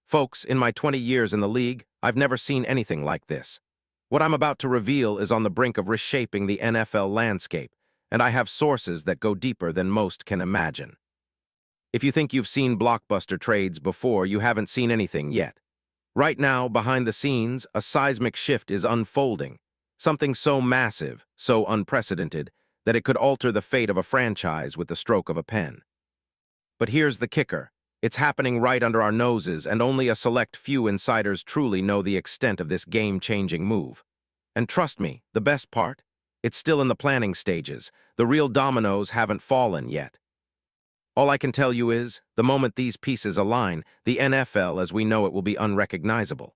Folks, in my 20 years in the league, I've never seen anything like this. What I'm about to reveal is on the brink of reshaping the NFL landscape, and I have sources that go deeper than most can imagine. If you think you've seen blockbuster trades before, you haven't seen anything yet. Right now, behind the scenes, a seismic shift is unfolding, something so massive, so unprecedented, that it could alter the fate of a franchise with the stroke of a pen. But here's the kicker. It's happening right under our noses, and only a select few insiders truly know the extent of this game-changing move. And trust me, the best part? It's still in the planning stages. The real dominoes haven't fallen yet. All I can tell you is, the moment these pieces align, the NFL as we know it will be unrecognizable.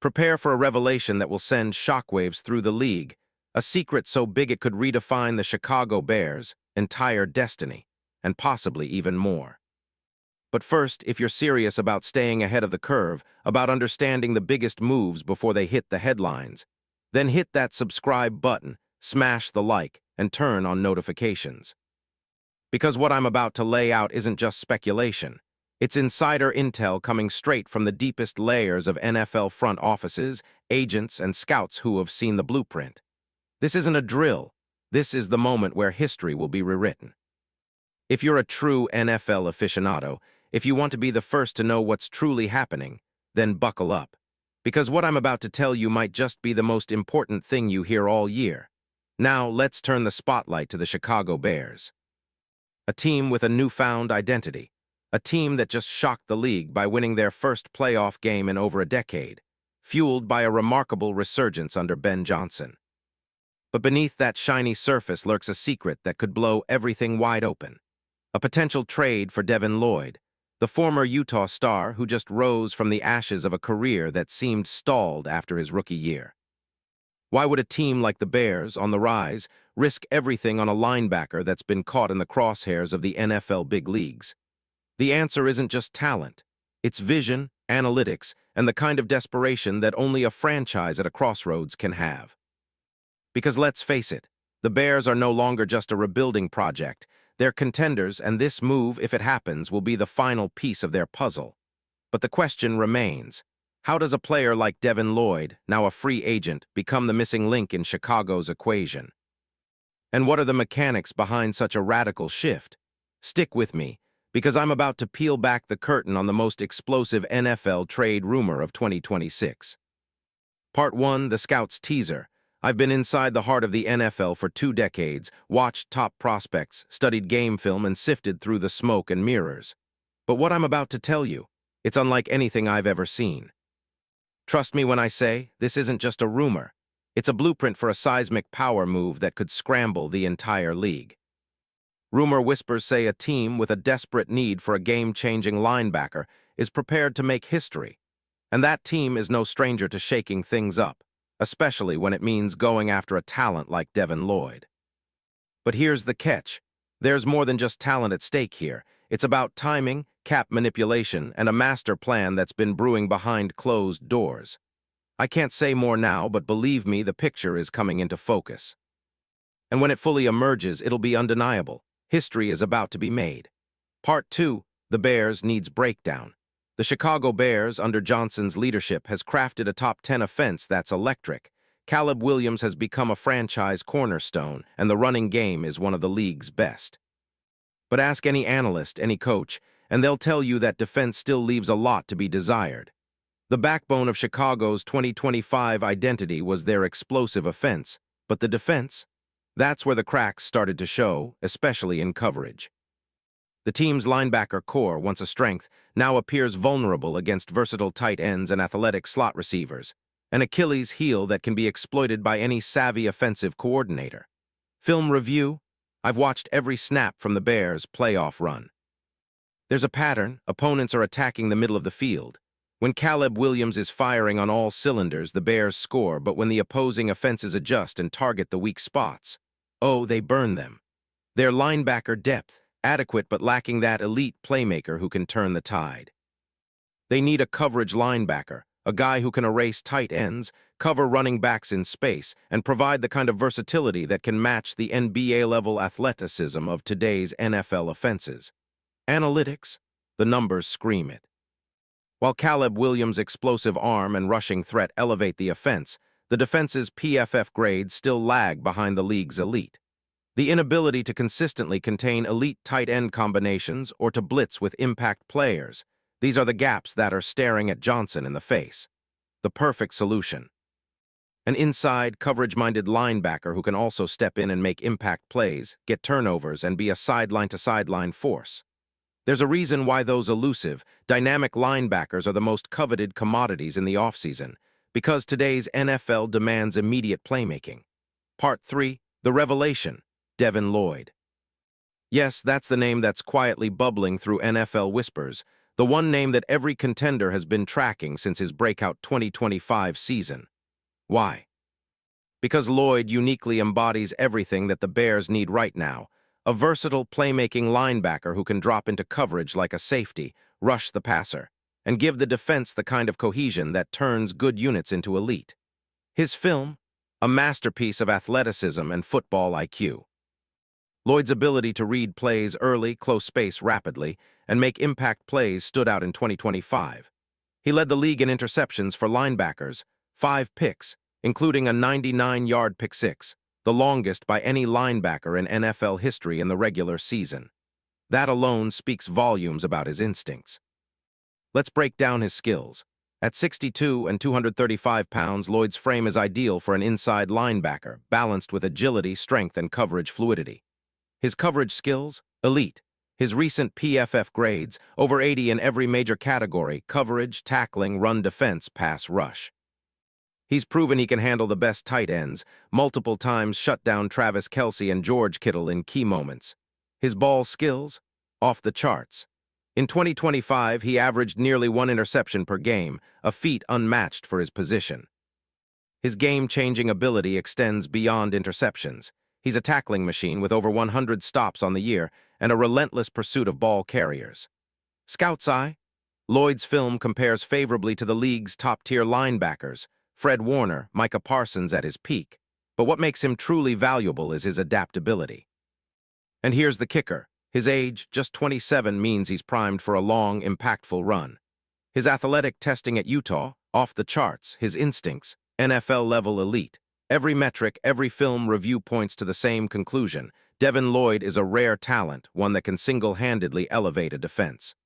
Prepare for a revelation that will send shockwaves through the league, a secret so big it could redefine the Chicago Bears' entire destiny, and possibly even more. But first, if you're serious about staying ahead of the curve, about understanding the biggest moves before they hit the headlines, then hit that subscribe button, smash the like, and turn on notifications. Because what I'm about to lay out isn't just speculation. It's insider intel coming straight from the deepest layers of NFL front offices, agents, and scouts who have seen the blueprint. This isn't a drill. This is the moment where history will be rewritten. If you're a true NFL aficionado, if you want to be the first to know what's truly happening, then buckle up. Because what I'm about to tell you might just be the most important thing you hear all year. Now, let's turn the spotlight to the Chicago Bears. A team with a newfound identity. A team that just shocked the league by winning their first playoff game in over a decade, fueled by a remarkable resurgence under Ben Johnson. But beneath that shiny surface lurks a secret that could blow everything wide open. A potential trade for Devin Lloyd, the former Utah star who just rose from the ashes of a career that seemed stalled after his rookie year. Why would a team like the Bears, on the rise, risk everything on a linebacker that's been caught in the crosshairs of the NFL big leagues? The answer isn't just talent. It's vision, analytics, and the kind of desperation that only a franchise at a crossroads can have. Because let's face it, the Bears are no longer just a rebuilding project. They're contenders, and this move, if it happens, will be the final piece of their puzzle. But the question remains, how does a player like Devin Lloyd, now a free agent, become the missing link in Chicago's equation? And what are the mechanics behind such a radical shift? Stick with me, because I'm about to peel back the curtain on the most explosive NFL trade rumor of 2026. Part 1, the Scouts teaser. I've been inside the heart of the NFL for 2 decades, watched top prospects, studied game film, and sifted through the smoke and mirrors. But what I'm about to tell you, it's unlike anything I've ever seen. Trust me when I say, this isn't just a rumor. It's a blueprint for a seismic power move that could scramble the entire league. Rumor whispers say a team with a desperate need for a game-changing linebacker is prepared to make history. And that team is no stranger to shaking things up, especially when it means going after a talent like Devin Lloyd. But here's the catch. There's more than just talent at stake here. It's about timing, cap manipulation, and a master plan that's been brewing behind closed doors. I can't say more now, but believe me, the picture is coming into focus. And when it fully emerges, it'll be undeniable. History is about to be made. Part 2, the Bears needs breakdown. The Chicago Bears, under Johnson's leadership, has crafted a top 10 offense that's electric. Caleb Williams has become a franchise cornerstone, and the running game is one of the league's best. But ask any analyst, any coach, and they'll tell you that defense still leaves a lot to be desired. The backbone of Chicago's 2025 identity was their explosive offense, but the defense? That's where the cracks started to show, especially in coverage. The team's linebacker core, once a strength, now appears vulnerable against versatile tight ends and athletic slot receivers, an Achilles heel that can be exploited by any savvy offensive coordinator. Film review? I've watched every snap from the Bears' playoff run. There's a pattern. Opponents are attacking the middle of the field. When Caleb Williams is firing on all cylinders, the Bears score, but when the opposing offenses adjust and target the weak spots, oh, they burn them. Their linebacker depth, adequate but lacking that elite playmaker who can turn the tide. They need a coverage linebacker, a guy who can erase tight ends, cover running backs in space, and provide the kind of versatility that can match the NBA-level athleticism of today's NFL offenses. Analytics? The numbers scream it. While Caleb Williams' explosive arm and rushing threat elevate the offense, the defense's PFF grades still lag behind the league's elite. The inability to consistently contain elite tight end combinations or to blitz with impact players, these are the gaps that are staring at Johnson in the face. The perfect solution: an inside, coverage-minded linebacker who can also step in and make impact plays, get turnovers, and be a sideline-to-sideline force. There's a reason why those elusive, dynamic linebackers are the most coveted commodities in the offseason, because today's NFL demands immediate playmaking. Part 3, The Revelation, Devin Lloyd. Yes, that's the name that's quietly bubbling through NFL whispers, the one name that every contender has been tracking since his breakout 2025 season. Why? Because Lloyd uniquely embodies everything that the Bears need right now: a versatile playmaking linebacker who can drop into coverage like a safety, rush the passer, and give the defense the kind of cohesion that turns good units into elite. His film? A masterpiece of athleticism and football IQ. Lloyd's ability to read plays early, close space rapidly, and make impact plays stood out in 2025. He led the league in interceptions for linebackers, 5 picks, including a 99-yard pick six, the longest by any linebacker in NFL history in the regular season. That alone speaks volumes about his instincts. Let's break down his skills. At 6'2" and 235 pounds, Lloyd's frame is ideal for an inside linebacker, balanced with agility, strength, and coverage fluidity. His coverage skills? Elite. His recent PFF grades, over 80 in every major category: coverage, tackling, run defense, pass rush. He's proven he can handle the best tight ends, multiple times shut down Travis Kelce and George Kittle in key moments. His ball skills? Off the charts. In 2025, he averaged nearly 1 interception per game, a feat unmatched for his position. His game-changing ability extends beyond interceptions. He's a tackling machine with over 100 stops on the year and a relentless pursuit of ball carriers. Scout's eye? Lloyd's film compares favorably to the league's top-tier linebackers: Fred Warner, Micah Parsons at his peak. But what makes him truly valuable is his adaptability. And here's the kicker: his age, just 27, means he's primed for a long, impactful run. His athletic testing at Utah? Off the charts. His instincts? NFL-level elite. Every metric, every film review points to the same conclusion: Devin Lloyd is a rare talent, one that can single-handedly elevate a defense.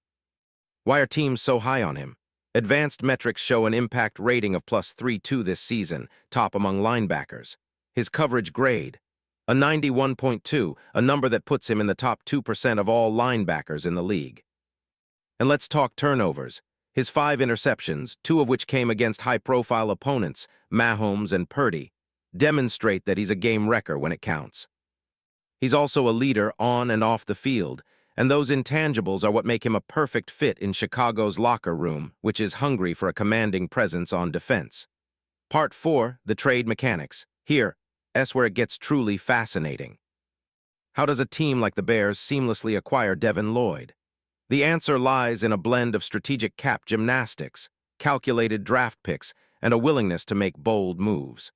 Why are teams so high on him? Advanced metrics show an impact rating of +3.2 this season, top among linebackers. His coverage grade? A 91.2, a number that puts him in the top 2% of all linebackers in the league. And let's talk turnovers. His 5 interceptions, 2 of which came against high-profile opponents, Mahomes and Purdy, demonstrate that he's a game wrecker when it counts. He's also a leader on and off the field, and those intangibles are what make him a perfect fit in Chicago's locker room, which is hungry for a commanding presence on defense. Part 4, The Trade Mechanics. Here's where it gets truly fascinating. How does a team like the Bears seamlessly acquire Devin Lloyd? The answer lies in a blend of strategic cap gymnastics, calculated draft picks, and a willingness to make bold moves.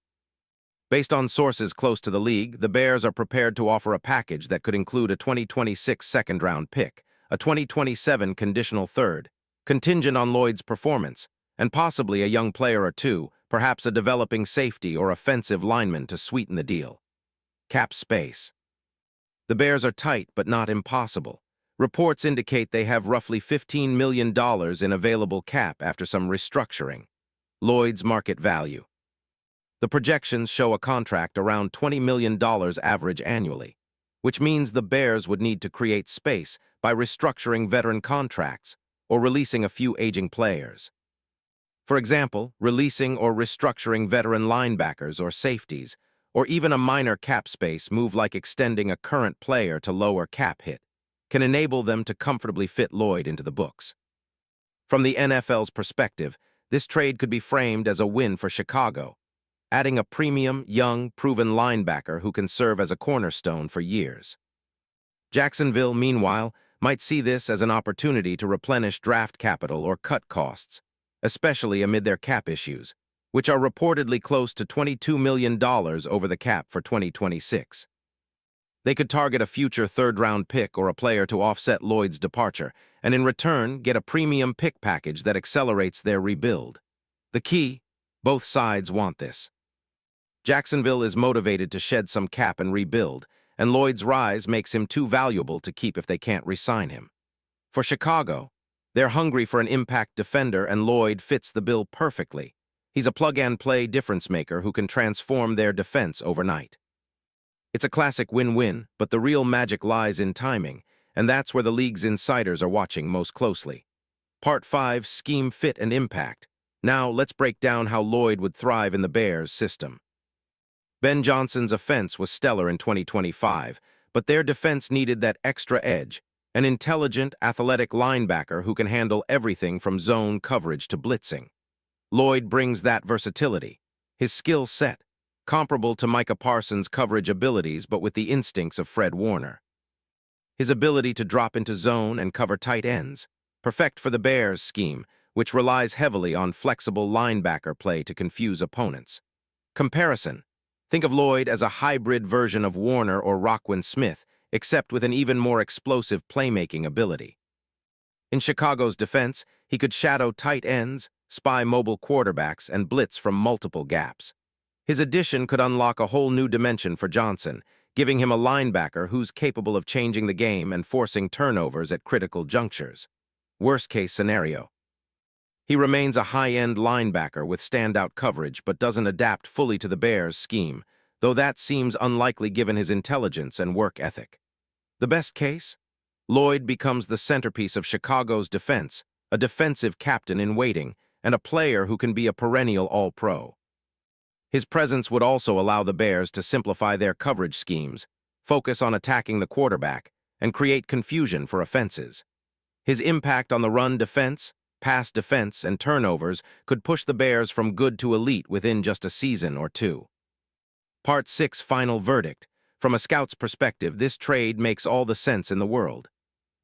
Based on sources close to the league, the Bears are prepared to offer a package that could include a 2026 second-round pick, a 2027 conditional third, contingent on Lloyd's performance, and possibly a young player or two, perhaps a developing safety or offensive lineman to sweeten the deal. Cap space. The Bears are tight but not impossible. Reports indicate they have roughly $15 million in available cap after some restructuring. Lloyd's market value. The projections show a contract around $20 million average annually, which means the Bears would need to create space by restructuring veteran contracts or releasing a few aging players. For example, releasing or restructuring veteran linebackers or safeties, or even a minor cap space move like extending a current player to lower cap hit, can enable them to comfortably fit Lloyd into the books. From the NFL's perspective, this trade could be framed as a win for Chicago, adding a premium, young, proven linebacker who can serve as a cornerstone for years. Jacksonville, meanwhile, might see this as an opportunity to replenish draft capital or cut costs, especially amid their cap issues, which are reportedly close to $22 million over the cap for 2026. They could target a future third-round pick or a player to offset Lloyd's departure, and in return get a premium pick package that accelerates their rebuild. The key? Both sides want this. Jacksonville is motivated to shed some cap and rebuild, and Lloyd's rise makes him too valuable to keep if they can't re-sign him. For Chicago, they're hungry for an impact defender, and Lloyd fits the bill perfectly. He's a plug-and-play difference-maker who can transform their defense overnight. It's a classic win-win, but the real magic lies in timing, and that's where the league's insiders are watching most closely. Part 5, Scheme, Fit, and Impact. Now, let's break down how Lloyd would thrive in the Bears' system. Ben Johnson's offense was stellar in 2025, but their defense needed that extra edge, an intelligent, athletic linebacker who can handle everything from zone coverage to blitzing. Lloyd brings that versatility. His skill set, comparable to Micah Parsons' coverage abilities but with the instincts of Fred Warner. His ability to drop into zone and cover tight ends, perfect for the Bears' scheme, which relies heavily on flexible linebacker play to confuse opponents. Comparison. Think of Lloyd as a hybrid version of Warner or Roquan Smith, except with an even more explosive playmaking ability. In Chicago's defense, he could shadow tight ends, spy mobile quarterbacks, and blitz from multiple gaps. His addition could unlock a whole new dimension for Johnson, giving him a linebacker who's capable of changing the game and forcing turnovers at critical junctures. Worst-case scenario. He remains a high-end linebacker with standout coverage but doesn't adapt fully to the Bears' scheme, though that seems unlikely given his intelligence and work ethic. The best case? Lloyd becomes the centerpiece of Chicago's defense, a defensive captain in waiting, and a player who can be a perennial All-Pro. His presence would also allow the Bears to simplify their coverage schemes, focus on attacking the quarterback, and create confusion for offenses. His impact on the run defense, pass defense, and turnovers could push the Bears from good to elite within just a season or two. Part 6, Final Verdict. From a scout's perspective, this trade makes all the sense in the world.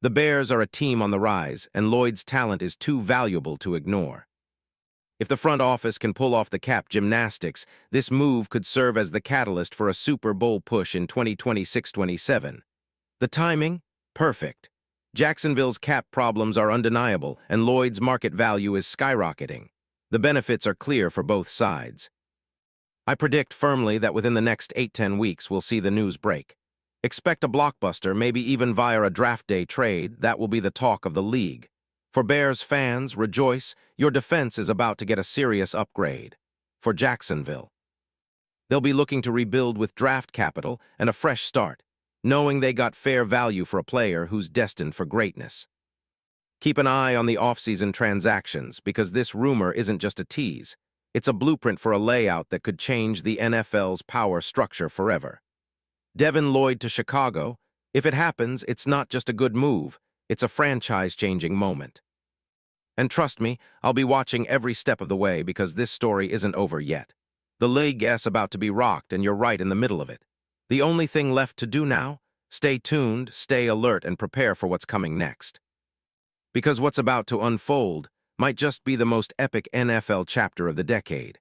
The Bears are a team on the rise, and Lloyd's talent is too valuable to ignore. If the front office can pull off the cap gymnastics, this move could serve as the catalyst for a Super Bowl push in 2026-27. The timing? Perfect. Jacksonville's cap problems are undeniable, and Lloyd's market value is skyrocketing. The benefits are clear for both sides. I predict firmly that within the next 8-10 weeks we'll see the news break. Expect a blockbuster, maybe even via a draft day trade. That will be the talk of the league. For Bears fans, rejoice, your defense is about to get a serious upgrade. For Jacksonville, they'll be looking to rebuild with draft capital and a fresh start, knowing they got fair value for a player who's destined for greatness. Keep an eye on the offseason transactions, because this rumor isn't just a tease. It's a blueprint for a layout that could change the NFL's power structure forever. Devin Lloyd to Chicago. If it happens, it's not just a good move, it's a franchise-changing moment. And trust me, I'll be watching every step of the way because this story isn't over yet. The league is about to be rocked, and you're right in the middle of it. The only thing left to do now? Stay tuned, stay alert, and prepare for what's coming next. Because what's about to unfold might just be the most epic NFL chapter of the decade.